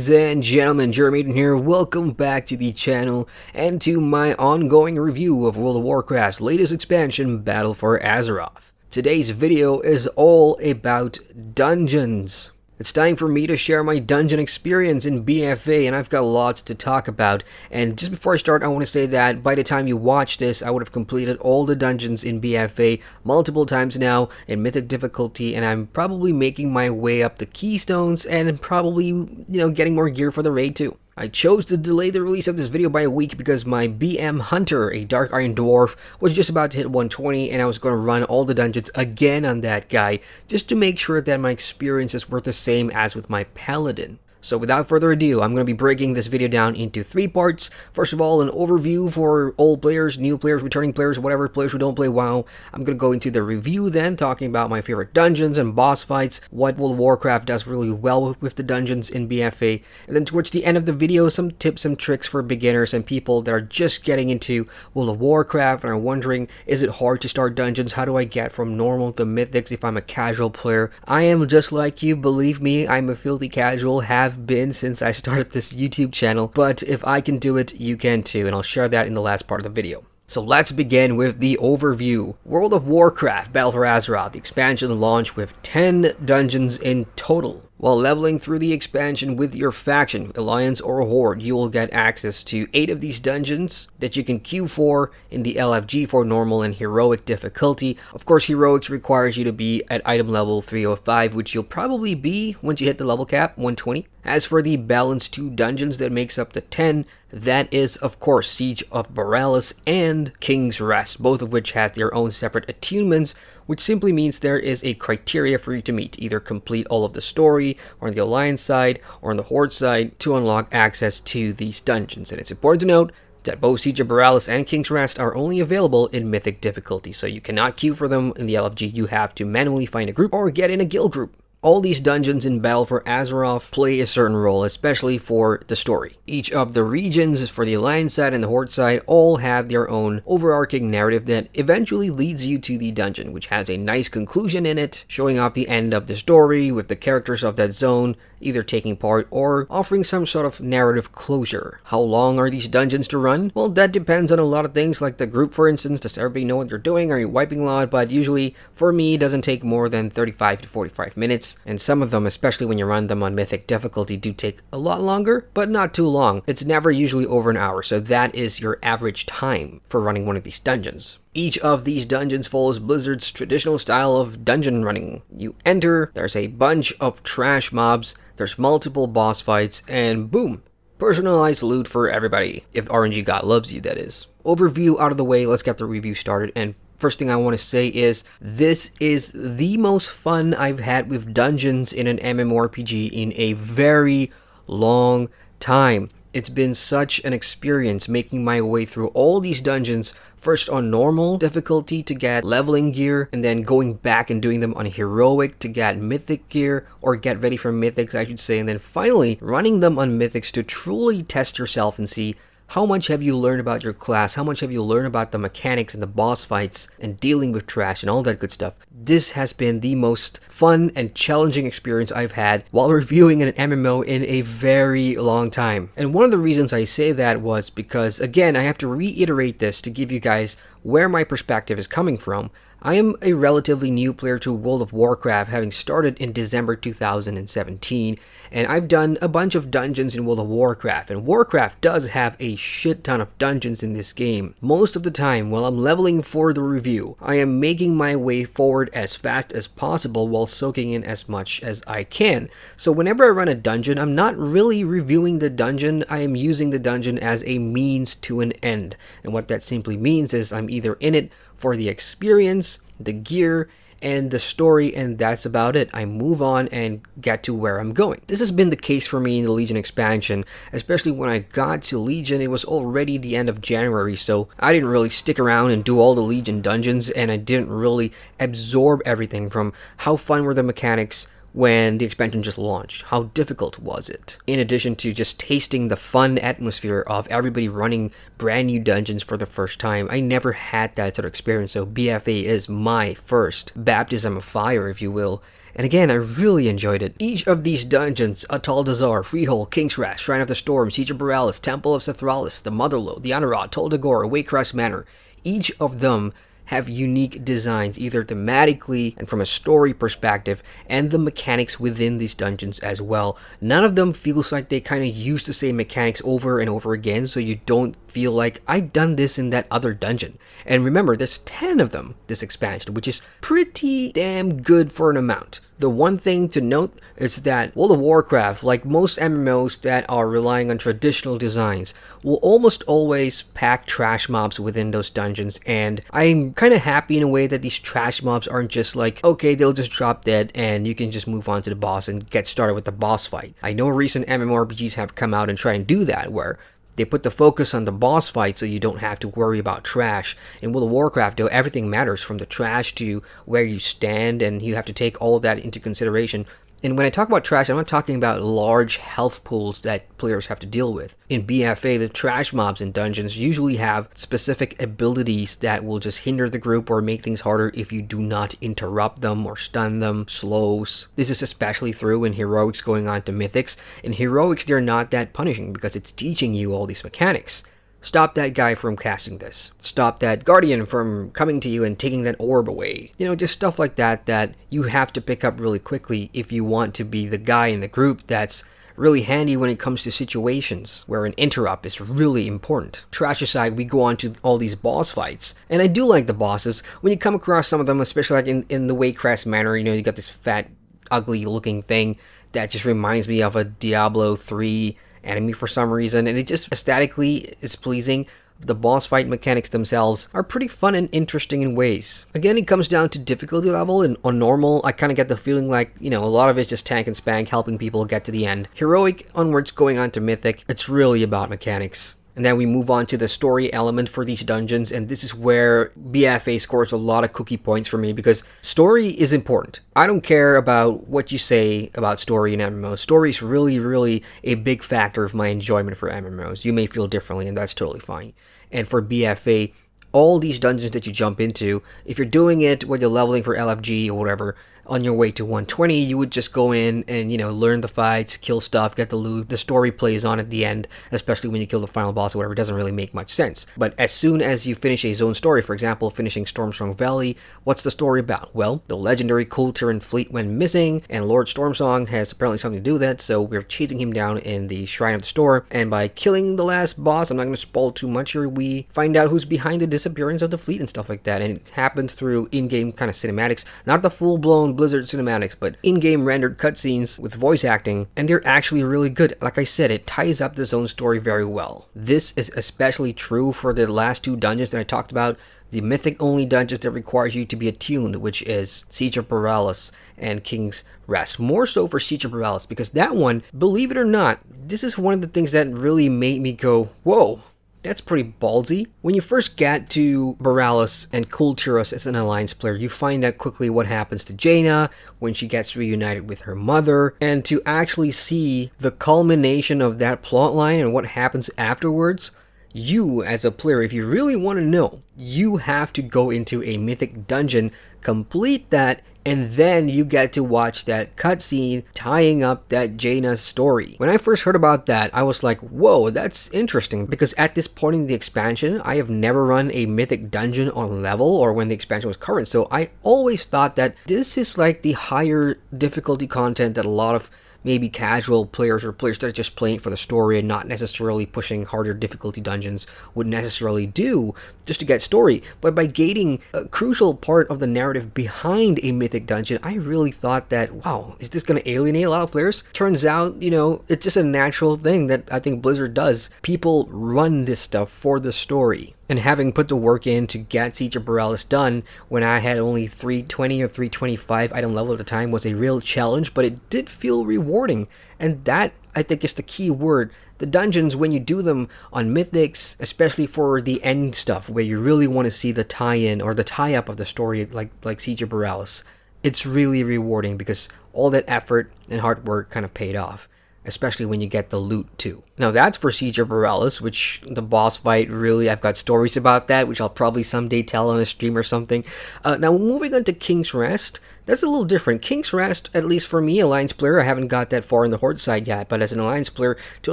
Ladies and gentlemen, Jeremy Eddington here. Welcome back to the channel and to my ongoing review of World of Warcraft's latest expansion, Battle for Azeroth. Today's video is all about dungeons. It's time for me to share my dungeon experience in BFA, and I've got lots to talk about. And just before I start, I want to say that by the time you watch this, I would have completed all the dungeons in BFA multiple times now in Mythic difficulty, and I'm probably making my way up the Keystones and probably, getting more gear for the raid too. I chose to delay the release of this video by a week because my BM Hunter, a Dark Iron Dwarf, was just about to hit 120, and I was going to run all the dungeons again on that guy just to make sure that my experiences were the same as with my Paladin. So without further ado, I'm going to be breaking this video down into 3 parts. First of all, an overview for old players, new players, returning players, whatever, players who don't play WoW. I'm going to go into the review then, talking about my favorite dungeons and boss fights, what World of Warcraft does really well with the dungeons in BFA, and then towards the end of the video, some tips and tricks for beginners and people that are just getting into World of Warcraft and are wondering, is it hard to start dungeons? How do I get from normal to mythics if I'm a casual player? I am just like you, believe me, I'm a filthy casual, have been since I started this YouTube channel, but if I can do it, you can too, and I'll share that in the last part of the video. So let's begin with the overview. World of Warcraft Battle for Azeroth, the expansion launched with 10 dungeons in total. While leveling through the expansion with your faction, Alliance or Horde, you will get access to 8 of these dungeons that you can queue for in the LFG for normal and heroic difficulty. Of course, heroics requires you to be at item level 305, which you'll probably be once you hit the level cap, 120. As for the balanced 2 dungeons that makes up the 10, that is, of course, Siege of Borealis and King's Rest, both of which has their own separate attunements, which simply means there is a criteria for you to meet, either complete all of the story, or on the Alliance side, or on the Horde side, to unlock access to these dungeons. And it's important to note that both Siege of Borealis and King's Rest are only available in Mythic difficulty, so you cannot queue for them in the LFG. You have to manually find a group or get in a guild group. All these dungeons in Battle for Azeroth play a certain role, especially for the story. Each of the regions for the Alliance side and the Horde side all have their own overarching narrative that eventually leads you to the dungeon, which has a nice conclusion in it, showing off the end of the story with the characters of that zone either taking part or offering some sort of narrative closure. How long are these dungeons to run? Well, that depends on a lot of things, like the group, for instance. Does everybody know what they're doing? Are you wiping a lot? But usually, for me, it doesn't take more than 35 to 45 minutes. And some of them, especially when you run them on Mythic difficulty, do take a lot longer, but not too long. It's never usually over an hour, so that is your average time for running one of these dungeons. Each of these dungeons follows Blizzard's traditional style of dungeon running. You enter, there's a bunch of trash mobs, there's multiple boss fights, and boom! Personalized loot for everybody. If RNG God loves you, that is. Overview out of the way, let's get the review started, and first thing I want to say is, this is the most fun I've had with dungeons in an MMORPG in a very long time. It's been such an experience making my way through all these dungeons, first on normal difficulty to get leveling gear, and then going back and doing them on heroic to get mythic gear, or get ready for mythics I should say, and then finally running them on mythics to truly test yourself and see how much have you learned about your class, how much have you learned about the mechanics and the boss fights and dealing with trash and all that good stuff. This has been the most fun and challenging experience I've had while reviewing an MMO in a very long time. And one of the reasons I say that was because, again, I have to reiterate this to give you guys where my perspective is coming from. I am a relatively new player to World of Warcraft, having started in December 2017, and I've done a bunch of dungeons in World of Warcraft, and Warcraft does have a shit ton of dungeons in this game. Most of the time, while I'm leveling for the review, I am making my way forward as fast as possible while soaking in as much as I can. So whenever I run a dungeon, I'm not really reviewing the dungeon, I am using the dungeon as a means to an end. And what that simply means is I'm either in it for the experience, the gear, and the story, and that's about it. I move on and get to where I'm going. This has been the case for me in the Legion expansion, especially when I got to Legion. It was already the end of January, so I didn't really stick around and do all the Legion dungeons, and I didn't really absorb everything from how fun were the mechanics, when the expansion just launched? How difficult was it? In addition to just tasting the fun atmosphere of everybody running brand new dungeons for the first time, I never had that sort of experience, so BFA is my first baptism of fire, if you will. And again, I really enjoyed it. Each of these dungeons, Untitled, Freehold, King's Rest, Shrine of the Storm, Siege of Borealis, Temple of Sethralis, the Motherlode, the Honorrod, Toldagor, Waycrest Manor, each of them have unique designs, either thematically and from a story perspective, and the mechanics within these dungeons as well. None of them feels like they kind of use the same mechanics over and over again, so you don't feel like, I've done this in that other dungeon. And remember, there's 10 of them this expansion, which is pretty damn good for an amount. The one thing to note is that World of Warcraft, like most MMOs that are relying on traditional designs, will almost always pack trash mobs within those dungeons, and I'm kind of happy in a way that these trash mobs aren't just like, okay, they'll just drop dead and you can just move on to the boss and get started with the boss fight. I know recent MMORPGs have come out and try and do that, where they put the focus on the boss fight so you don't have to worry about trash. In World of Warcraft, though, everything matters, from the trash to where you stand, and you have to take all of that into consideration. And when I talk about trash, I'm not talking about large health pools that players have to deal with. In BFA, the trash mobs in dungeons usually have specific abilities that will just hinder the group or make things harder if you do not interrupt them or stun them, slows. This is especially true in Heroics going on to Mythics. In Heroics, they're not that punishing because it's teaching you all these mechanics. Stop that guy from casting this. Stop that guardian from coming to you and taking that orb away. You know, just stuff like that that you have to pick up really quickly if you want to be the guy in the group that's really handy when it comes to situations where an interrupt is really important. Trash aside, we go on to all these boss fights. And I do like the bosses. When you come across some of them, especially like in the Waycrest Manor, you know, you got this fat, ugly looking thing that just reminds me of a Diablo 3 enemy for some reason, and it just aesthetically is pleasing. The boss fight mechanics themselves are pretty fun and interesting in ways. Again, it comes down to difficulty level, and on normal, I kind of get the feeling like, you know, a lot of it's just tank and spank, helping people get to the end. Heroic onwards going on to Mythic, it's really about mechanics. And then we move on to the story element for these dungeons, and this is where BFA scores a lot of cookie points for me, because story is important. I don't care about what you say about story in MMOs. Story is really, really a big factor of my enjoyment for MMOs. You may feel differently, and that's totally fine. And for BFA, all these dungeons that you jump into, if you're doing it when you're leveling for LFG or whatever, on your way to 120, you would just go in and, you know, learn the fights, kill stuff, get the loot. The story plays on at the end, especially when you kill the final boss or whatever. It doesn't really make much sense. But as soon as you finish a zone story, for example, finishing Stormsong Valley, what's the story about? Well, the legendary Kultiran fleet went missing, and Lord Stormsong has apparently something to do with that, so we're chasing him down in the Shrine of the Storm, and by killing the last boss, I'm not going to spoil too much here, we find out who's behind the disappearance of the fleet and stuff like that, and it happens through in-game kind of cinematics, not the full-blown Blizzard cinematics, but in-game rendered cutscenes with voice acting, and they're actually really good. Like I said, it ties up the zone story very well. This is especially true for the last two dungeons that I talked about, the mythic-only dungeons that requires you to be attuned, which is Siege of Borealis and King's Rest. More so for Siege of Borealis, because that one, believe it or not, this is one of the things that really made me go, whoa, that's pretty ballsy. When you first get to Borealis and Kultiras as an Alliance player, you find out quickly what happens to Jaina when she gets reunited with her mother, and to actually see the culmination of that plotline and what happens afterwards, you as a player, if you really want to know, you have to go into a mythic dungeon, complete that, and then you get to watch that cutscene tying up that Jaina story. When I first heard about that, I was like, whoa, that's interesting, because at this point in the expansion, I have never run a mythic dungeon on level or when the expansion was current, so I always thought that this is like the higher difficulty content that a lot of maybe casual players or players that are just playing for the story and not necessarily pushing harder difficulty dungeons would necessarily do just to get story. But by gating a crucial part of the narrative behind a mythic dungeon, I really thought that, wow, is this going to alienate a lot of players? Turns out, you know, it's just a natural thing that I think Blizzard does. People run this stuff for the story. And having put the work in to get Siege of Borealis done when I had only 320 or 325 item level at the time was a real challenge, but it did feel rewarding. And that, I think, is the key word. The dungeons, when you do them on Mythics, especially for the end stuff, where you really want to see the tie-in or the tie-up of the story, like Siege of Borealis, it's really rewarding because all that effort and hard work kind of paid off, especially when you get the loot too. Now that's for Siege of Borealis, which the boss fight, really, I've got stories about that, which I'll probably someday tell on a stream or something. Now moving on to King's Rest, that's a little different. King's Rest, at least for me, Alliance player, I haven't got that far in the Horde side yet, but as an Alliance player, to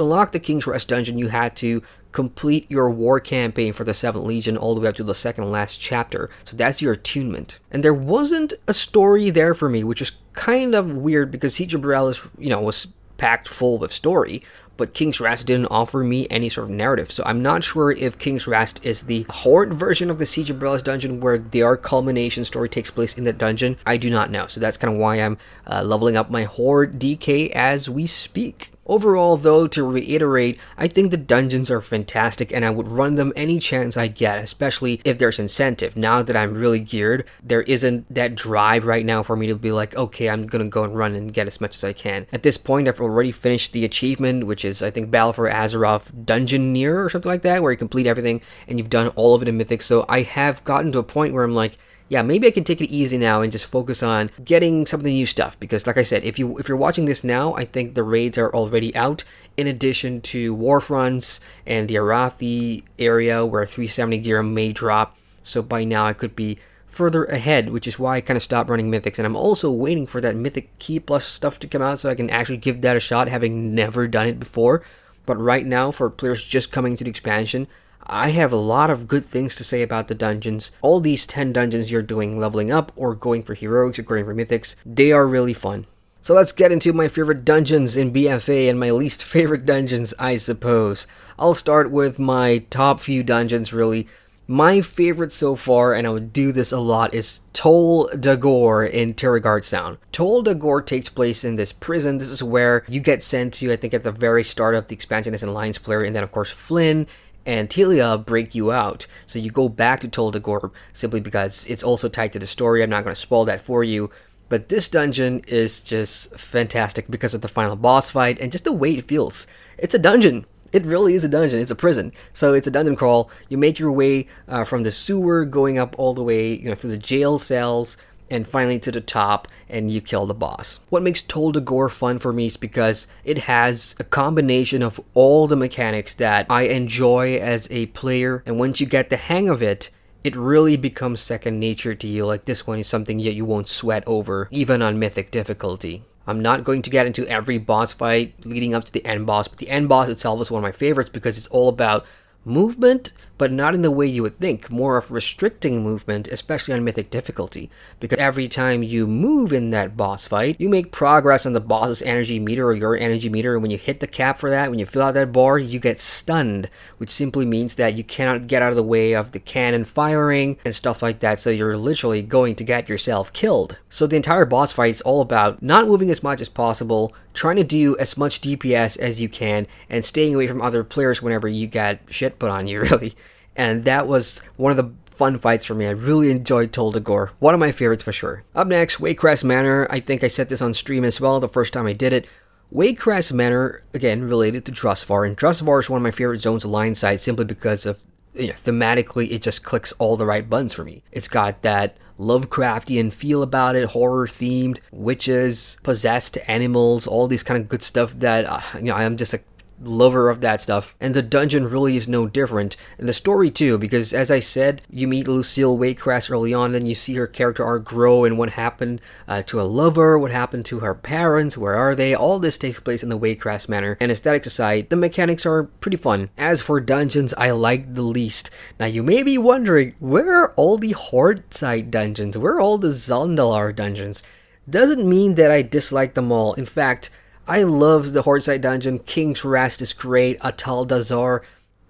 unlock the King's Rest dungeon, you had to complete your war campaign for the 7th Legion all the way up to the second last chapter. So that's your attunement. And there wasn't a story there for me, which was kind of weird because Siege of Borealis, was packed full with story, but King's Rest didn't offer me any sort of narrative. So I'm not sure if King's Rest is the Horde version of the Siege of Borealis dungeon where their culmination story takes place in that dungeon. I do not know. So that's kind of why I'm leveling up my Horde DK as we speak. Overall, though, to reiterate, I think the dungeons are fantastic and I would run them any chance I get, especially if there's incentive. Now that I'm really geared, there isn't that drive right now for me to be like, okay, I'm gonna go and run and get as much as I can. At this point, I've already finished the achievement, which is, I think, Battle for Azeroth Dungeoneer or something like that, where you complete everything and you've done all of it in Mythics. So I have gotten to a point where I'm like, yeah, maybe I can take it easy now and just focus on getting some of the new stuff. Because like I said, if you're watching this now, I think the raids are already out, in addition to Warfronts and the Arathi area where 370 gear may drop. So by now I could be further ahead, which is why I kind of stopped running Mythics. And I'm also waiting for that Mythic Key Plus stuff to come out so I can actually give that a shot, having never done it before. But right now, for players just coming to the expansion, I have a lot of good things to say about the dungeons. All these 10 dungeons you're doing, leveling up or going for heroics or going for mythics, they are really fun. So let's get into my favorite dungeons in BFA and my least favorite dungeons, I suppose. I'll start with my top few dungeons, really. My favorite so far, and I would do this a lot, is Tol Dagor in Tirigard Sound. Tol Dagor takes place in this prison. This is where you get sent to, I think, at the very start of the expansion as an Alliance player, and then of course Flynn and Telia break you out. So you go back to Tol Dagor simply because it's also tied to the story. I'm not going to spoil that for you. But this dungeon is just fantastic because of the final boss fight and just the way it feels. It's a dungeon. It really is a dungeon. It's a prison. So it's a dungeon crawl. You make your way from the sewer, going up all the way, through the jail cells, and finally to the top, and you kill the boss. What makes Tol Dagor fun for me is because it has a combination of all the mechanics that I enjoy as a player, and once you get the hang of it, it really becomes second nature to you. Like this one is something that you won't sweat over, even on Mythic difficulty. I'm not going to get into every boss fight leading up to the end boss, but the end boss itself is one of my favorites because it's all about movement, but not in the way you would think, more of restricting movement, especially on Mythic difficulty, because every time you move in that boss fight, you make progress on the boss's energy meter or your energy meter, and when you hit the cap for that, when you fill out that bar, you get stunned, which simply means that you cannot get out of the way of the cannon firing and stuff like that, so you're literally going to get yourself killed. So the entire boss fight is all about not moving as much as possible, trying to do as much DPS as you can, and staying away from other players whenever you get shit put on you, really. And that was one of the fun fights for me. I really enjoyed Tol Dagor. One of my favorites for sure. Up next, Waycrest Manor. I think I said this on stream as well the first time I did it. Waycrest Manor, again, related to Drustvar. And Drustvar is one of my favorite zones of line side simply because of, thematically, it just clicks all the right buttons for me. It's got that Lovecraftian feel about it, horror themed, witches, possessed animals, all these kind of good stuff that, I'm just a lover of that stuff. And the dungeon really is no different, and the story too, because as I said, you meet Lucille Waycrest early on, then you see her character arc grow and what happened to a lover, what happened to her parents, where are they. All this takes place in the Waycrest Manor, and aesthetics aside, the mechanics are pretty fun. As for dungeons, I like the least. Now you may be wondering, where are all the Horde side dungeons? Where are all the Zondalar dungeons? Doesn't mean that I dislike them all. In fact, I love the Horde side dungeon. King's Rest is great. Atal Dazar,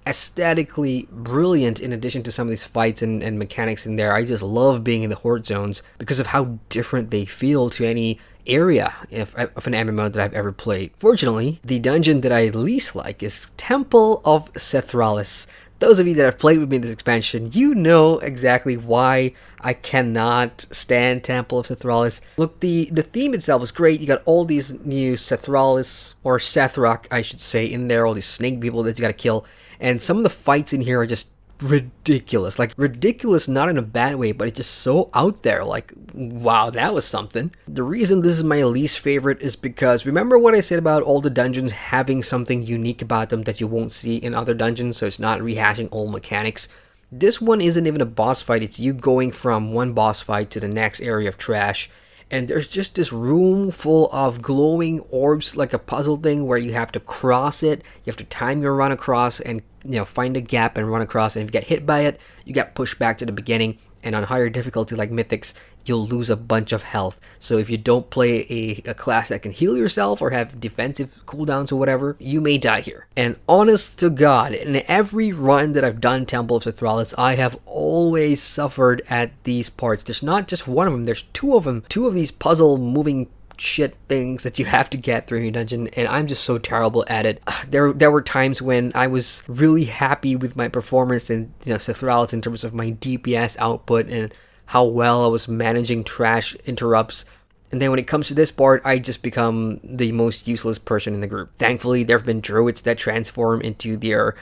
aesthetically brilliant in addition to some of these fights and mechanics in there. I just love being in the Horde zones because of how different they feel to any area of an MMO that I've ever played. Fortunately, the dungeon that I least like is Temple of Sethralis. Those of you that have played with me in this expansion, you know exactly why I cannot stand Temple of Sethralis. Look, the theme itself is great. You got all these new Sethralis, or Sethrak, I should say, in there. All these snake people that you gotta kill. And some of the fights in here are just ridiculous. Like, ridiculous not in a bad way, but it's just so out there. Like, wow, that was something. The reason this is my least favorite is because, remember what I said about all the dungeons having something unique about them that you won't see in other dungeons, so it's not rehashing old mechanics? This one isn't even a boss fight, it's you going from one boss fight to the next area of trash, and there's just this room full of glowing orbs, like a puzzle thing where you have to cross it, you have to time your run across and, you know, find a gap and run across, and if you get hit by it, you get pushed back to the beginning, and on higher difficulty like Mythics, you'll lose a bunch of health. So if you don't play a class that can heal yourself or have defensive cooldowns or whatever, you may die here. And honest to God, in every run that I've done Temple of Thrallus, I have always suffered at these parts. There's not just one of them, there's two of them. Two of these puzzle moving shit things that you have to get through your dungeon, and I'm just so terrible at it. There were times when I was really happy with my performance in, you know, Thrallus in terms of my DPS output and how well I was managing trash interrupts. And then when it comes to this part, I just become the most useless person in the group. Thankfully, there have been druids that transform into their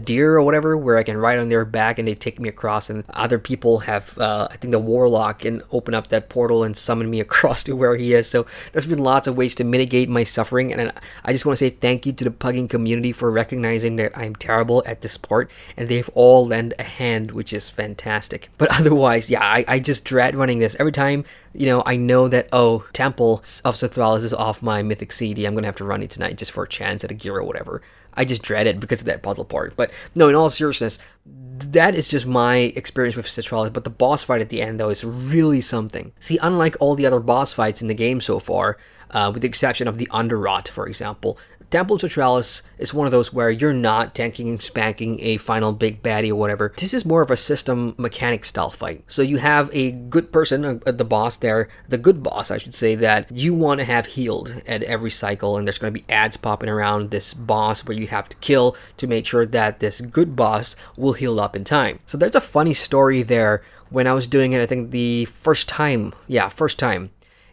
deer or whatever, where I can ride on their back and they take me across. And other people have, I think the warlock can open up that portal and summon me across to where he is. So there's been lots of ways to mitigate my suffering. And I just want to say thank you to the pugging community for recognizing that I'm terrible at this part. And they've all lent a hand, which is fantastic. But otherwise, yeah, I just dread running this. Every time, you know, I know that, oh, Temple of Thrallus is off my Mythic CD. I'm going to have to run it tonight just for a chance at a gear or whatever. I just dread it because of that puzzle part. But no, in all seriousness, that is just my experience with Thrallus. But the boss fight at the end, though, is really something. See, unlike all the other boss fights in the game so far, with the exception of the Underrot, for example, Temple of Thrallus is one of those where you're not tanking and spanking a final big baddie or whatever. This is more of a system mechanic style fight. So you have a good person, the boss there, the good boss I should say, that you want to have healed at every cycle, and there's going to be ads popping around this boss where you have to kill to make sure that this good boss will heal up in time. So there's a funny story there. When I was doing it, I think the first time,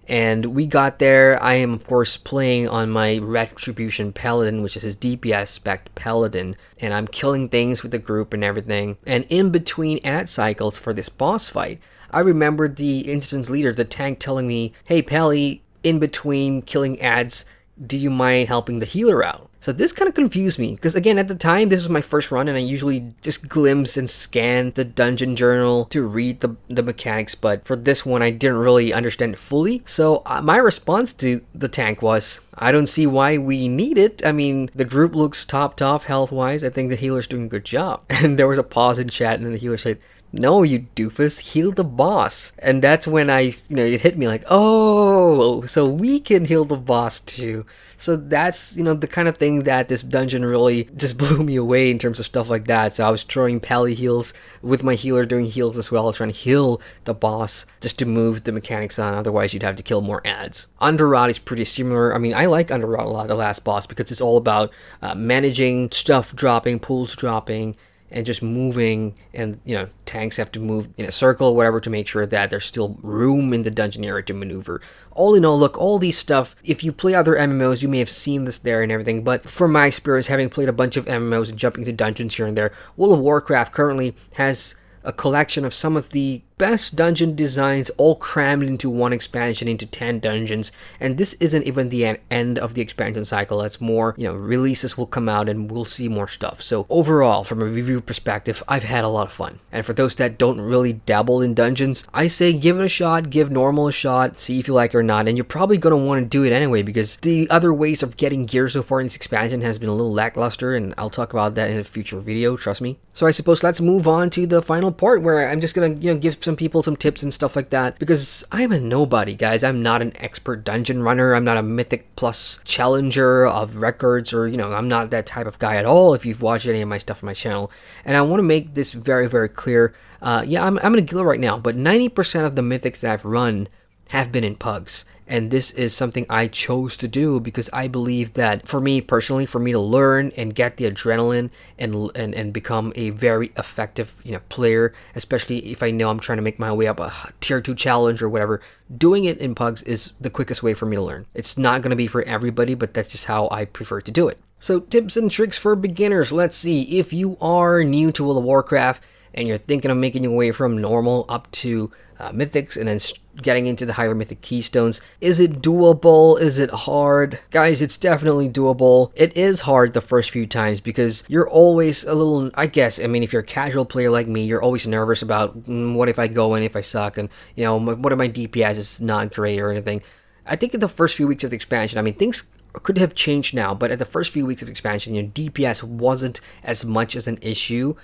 and we got there. I am, of course, playing on my Retribution Paladin, which is his DPS spec Paladin, and I'm killing things with the group and everything. And in between ad cycles for this boss fight, I remembered the instance leader, the tank, telling me, "Hey, Pally, in between killing ads, do you mind helping the healer out?" So this kind of confused me, because again, at the time, this was my first run, and I usually just glimpse and scan the dungeon journal to read the mechanics, but for this one, I didn't really understand it fully. So my response to the tank was, I don't see why we need it. I mean, the group looks topped off health-wise. I think the healer's doing a good job. And there was a pause in chat, and then the healer said, "No, you doofus, heal the boss." And that's when it hit me like, oh, so we can heal the boss too. So that's, the kind of thing that this dungeon really just blew me away in terms of stuff like that. So I was throwing pally heals with my healer doing heals as well, trying to heal the boss just to move the mechanics on. Otherwise, you'd have to kill more ads. Underrot is pretty similar. I mean, I like Underrot a lot, the last boss, because it's all about managing stuff dropping, pools dropping, and just moving, and tanks have to move in a circle or whatever to make sure that there's still room in the dungeon area to maneuver. All in all, look, all these stuff, if you play other MMOs, you may have seen this there and everything, but from my experience, having played a bunch of MMOs and jumping to dungeons here and there, World of Warcraft currently has a collection of some of the best dungeon designs all crammed into one expansion, into 10 dungeons, and this isn't even the end of the expansion cycle. That's more, releases will come out and we'll see more stuff. So overall, from a review perspective, I've had a lot of fun. And for those that don't really dabble in dungeons, I say give it a shot, give normal a shot, see if you like it or not, and you're probably going to want to do it anyway, because the other ways of getting gear so far in this expansion has been a little lackluster, and I'll talk about that in a future video, trust me. So I suppose let's move on to the final part, where I'm just going to, give some people some tips and stuff like that, because I'm a nobody, guys. I'm not an expert dungeon runner. I'm not a Mythic Plus challenger of records, or I'm not that type of guy at all, if you've watched any of my stuff on my channel. And I want to make this very, very clear. I'm in a guild right now, but 90% of the Mythics that I've run have been in pugs, and this is something I chose to do because I believe that for me personally, for me to learn and get the adrenaline and become a very effective player, especially if I know I'm trying to make my way up a tier 2 challenge or whatever, doing it in pugs is the quickest way for me to learn. It's not going to be for everybody, but that's just how I prefer to do it. So tips and tricks for beginners. Let's see, if you are new to World of Warcraft, and you're thinking of making your way from normal up to Mythics and then getting into the higher Mythic Keystones, is it doable? Is it hard? Guys, it's definitely doable. It is hard the first few times because you're always a little, I guess, I mean, if you're a casual player like me, you're always nervous about what if I go in, if I suck, and, you know, what if my DPS is not great or anything. I think in the first few weeks of the expansion, I mean, things could have changed now, but at the first few weeks of expansion, you know, DPS wasn't as much as an issue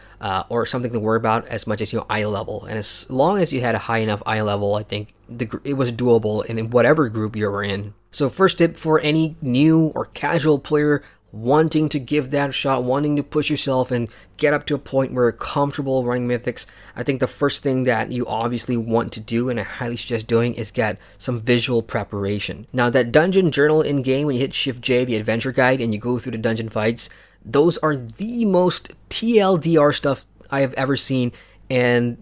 or something to worry about as much as, you know, eye level. And as long as you had a high enough eye level, I think it was doable in whatever group you were in. So first tip for any new or casual player wanting to give that a shot, wanting to push yourself and get up to a point where you're comfortable running Mythics, I think the first thing that you obviously want to do, and I highly suggest doing, is get some visual preparation. Now, that dungeon journal in-game, when you hit Shift J, the adventure guide, and you go through the dungeon fights, those are the most TLDR stuff I have ever seen. And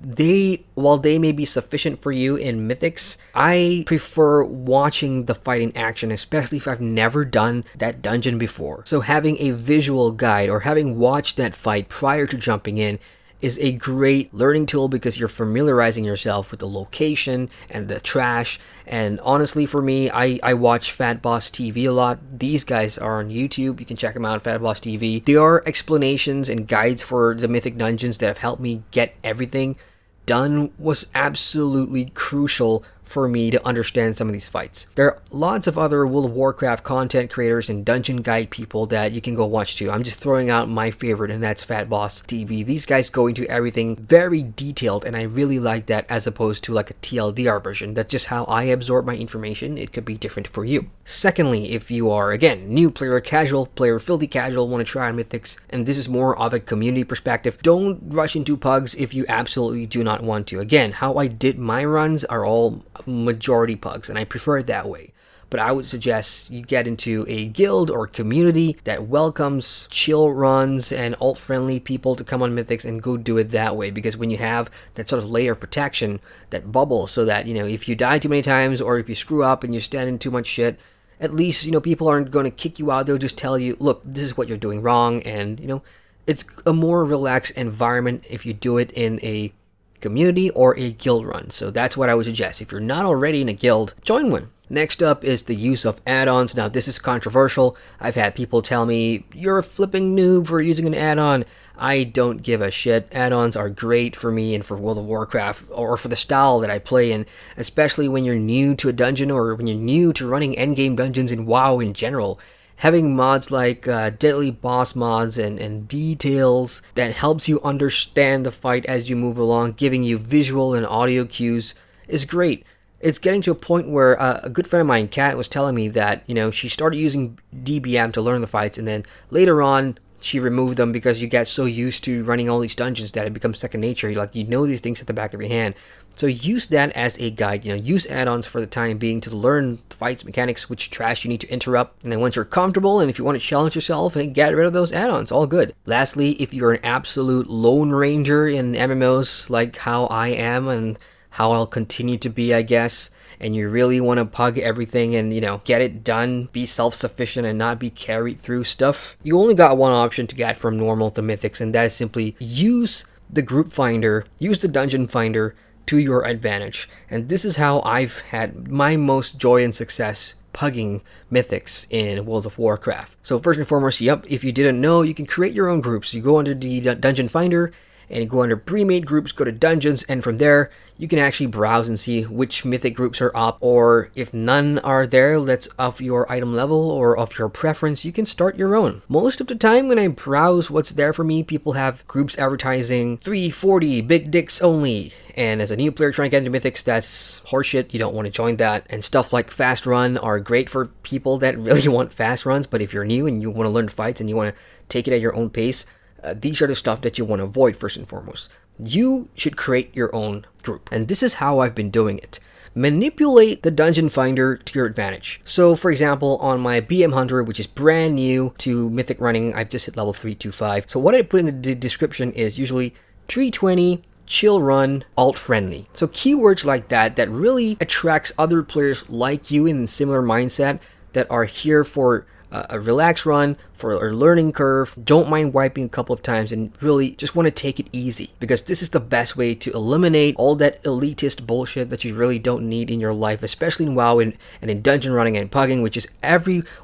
while they may be sufficient for you in Mythics, I prefer watching the fight in action, especially if I've never done that dungeon before. So having a visual guide or having watched that fight prior to jumping in is a great learning tool because you're familiarizing yourself with the location and the trash. And honestly, for me, I watch Fat Boss TV a lot. These guys are on YouTube. You can check them out, Fat Boss TV. There are explanations and guides for the Mythic dungeons that have helped me get everything done. Was absolutely crucial for me to understand some of these fights. There are lots of other World of Warcraft content creators and dungeon guide people that you can go watch too. I'm just throwing out my favorite, and that's Fat Boss TV. These guys go into everything very detailed, and I really like that as opposed to like a TLDR version. That's just how I absorb my information. It could be different for you. Secondly, if you are, again, new player, casual player, filthy casual, want to try on Mythics, and this is more of a community perspective, don't rush into pugs if you absolutely do not want to. Again, how I did my runs are all majority pugs, and I prefer it that way. But I would suggest you get into a guild or community that welcomes chill runs and alt-friendly people to come on Mythics, and go do it that way. Because when you have that sort of layer of protection, that bubble, so that, you know, if you die too many times or if you screw up and you stand in too much shit, at least, you know, people aren't going to kick you out. They'll just tell you, look, this is what you're doing wrong. And, you know, it's a more relaxed environment if you do it in a community or a guild run. So that's what I would suggest. If you're not already in a guild, join one. Next up is the use of add-ons. Now, this is controversial. I've had people tell me, you're a flipping noob for using an add-on. I don't give a shit. Add-ons are great for me and for World of Warcraft, or for the style that I play in, especially when you're new to a dungeon or when you're new to running endgame dungeons in WoW in general. Having mods like deadly boss mods and details that helps you understand the fight as you move along, giving you visual and audio cues, is great. It's getting to a point where a good friend of mine, Kat, was telling me that, you know, she started using DBM to learn the fights, and then later on she removed them because you get so used to running all these dungeons that it becomes second nature. Like, you know these things at the back of your hand. So use that as a guide. You know, use add-ons for the time being to learn fights, mechanics, which trash you need to interrupt. And then once you're comfortable, and if you want to challenge yourself, and get rid of those add-ons, all good. Lastly, if you're an absolute lone ranger in MMOs like how I am and how I'll continue to be, I guess, and you really want to pug everything and, you know, get it done, be self-sufficient and not be carried through stuff, you only got one option to get from normal to Mythics, and that is simply use the group finder, use the dungeon finder to your advantage. And this is how I've had my most joy and success pugging Mythics in World of Warcraft. So first and foremost, yep, if you didn't know, you can create your own groups. You go under the dungeon finder and you go under pre-made groups, go to dungeons, and from there you can actually browse and see which mythic groups are up, or if none are there that's of your item level or of your preference, you can start your own. Most of the time when I browse what's there for me, people have groups advertising 340 big dicks only, and as a new player trying to get into Mythics, that's horseshit. You don't want to join that. And stuff like fast run are great for people that really want fast runs, but if you're new and you want to learn fights and you want to take it at your own pace, these are the stuff that you want to avoid first and foremost. You should create your own group, and this is how I've been doing it. Manipulate the dungeon finder to your advantage. So for example, on my BM Hunter, which is brand new to Mythic running, I've just hit level 325. So what I put in the description is usually 320, chill run, alt friendly. So keywords like that really attracts other players like you in similar mindset that are here for a relaxed run, for a learning curve, don't mind wiping a couple of times and really just want to take it easy, because this is the best way to eliminate all that elitist bullshit that you really don't need in your life, especially in WoW and in dungeon running and pugging, which is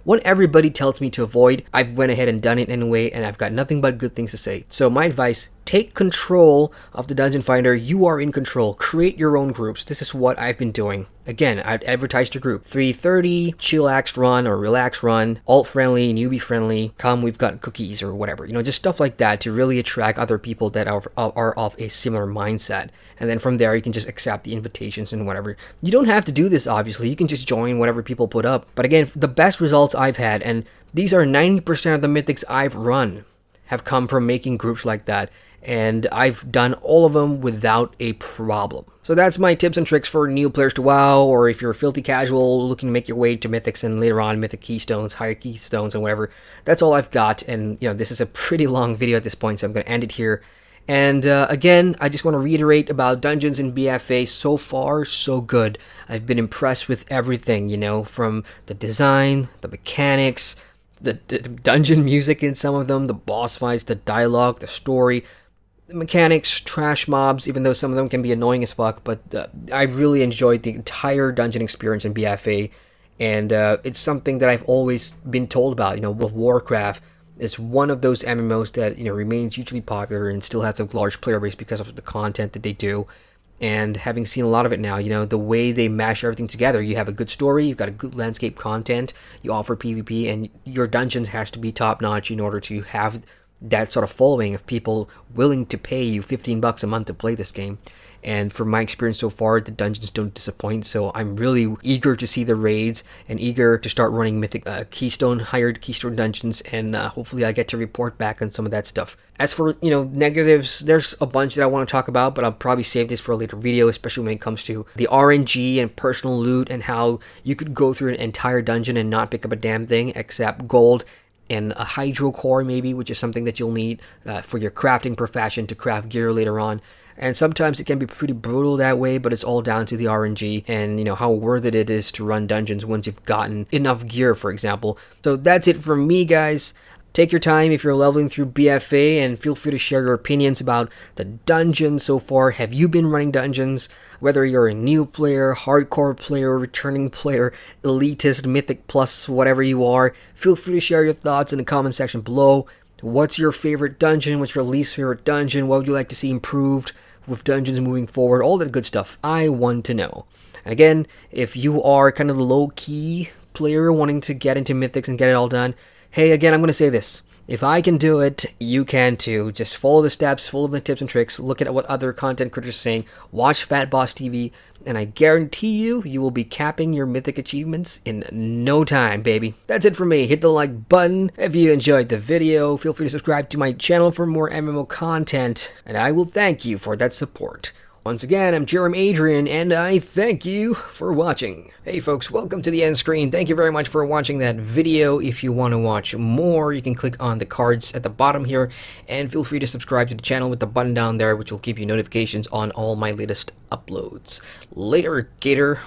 what everybody tells me to avoid. I've went ahead and done it anyway, and I've got nothing but good things to say. So my advice: take control of the Dungeon Finder. You are in control. Create your own groups. This is what I've been doing. Again, I'd advertise your group. 330, chillax run or relax run, alt friendly, newbie friendly, come we've got cookies or whatever. Just stuff like that to really attract other people that are of a similar mindset. And then from there, you can just accept the invitations and whatever. You don't have to do this, obviously. You can just join whatever people put up. But again, the best results I've had, and these are 90% of the mythics I've run, have come from making groups like that, and I've done all of them without a problem. So that's my tips and tricks for new players to WoW, or if you're a filthy casual looking to make your way to Mythics and later on Mythic Keystones, higher Keystones and whatever. That's all I've got, and this is a pretty long video at this point, so I'm going to end it here. And again, I just want to reiterate about dungeons in BFA. So far, so good. I've been impressed with everything, from the design, the mechanics, the dungeon music in some of them, the boss fights, the dialogue, the story, the mechanics, trash mobs, even though some of them can be annoying as fuck, but I really enjoyed the entire dungeon experience in BFA, and it's something that I've always been told about. World of Warcraft is one of those MMOs that remains hugely popular and still has a large player base because of the content that they do. And having seen a lot of it now, the way they mash everything together, you have a good story, you've got a good landscape content, you offer PvP, and your dungeons has to be top-notch in order to have that sort of following of people willing to pay you $15 a month to play this game. And from my experience so far, the dungeons don't disappoint, so I'm really eager to see the raids and eager to start running Mythic hired Keystone dungeons, and hopefully I get to report back on some of that stuff. As for, negatives, there's a bunch that I want to talk about, but I'll probably save this for a later video, especially when it comes to the RNG and personal loot and how you could go through an entire dungeon and not pick up a damn thing except gold and a hydro core maybe, which is something that you'll need for your crafting profession to craft gear later on. And sometimes it can be pretty brutal that way, but it's all down to the RNG and how worth it is to run dungeons once you've gotten enough gear, for example. So that's it from me, guys. Take your time if you're leveling through BFA, and feel free to share your opinions about the dungeons so far. Have you been running dungeons? Whether you're a new player, hardcore player, returning player, elitist, mythic plus, whatever you are, feel free to share your thoughts in the comment section below. What's your favorite dungeon? What's your least favorite dungeon? What would you like to see improved with dungeons moving forward? All that good stuff. I want to know. And again, if you are kind of the low-key player wanting to get into Mythics and get it all done, hey, again, I'm going to say this. If I can do it, you can too. Just follow the steps, follow the tips and tricks, look at what other content creators are saying, watch Fat Boss TV, and I guarantee you will be capping your Mythic achievements in no time, baby. That's it for me. Hit the like button if you enjoyed the video. Feel free to subscribe to my channel for more MMO content, and I will thank you for that support. Once again, I'm Adrian, and I thank you for watching. Hey folks, welcome to the end screen. Thank you very much for watching that video. If you want to watch more, you can click on the cards at the bottom here, and feel free to subscribe to the channel with the button down there, which will give you notifications on all my latest uploads. Later, Gator.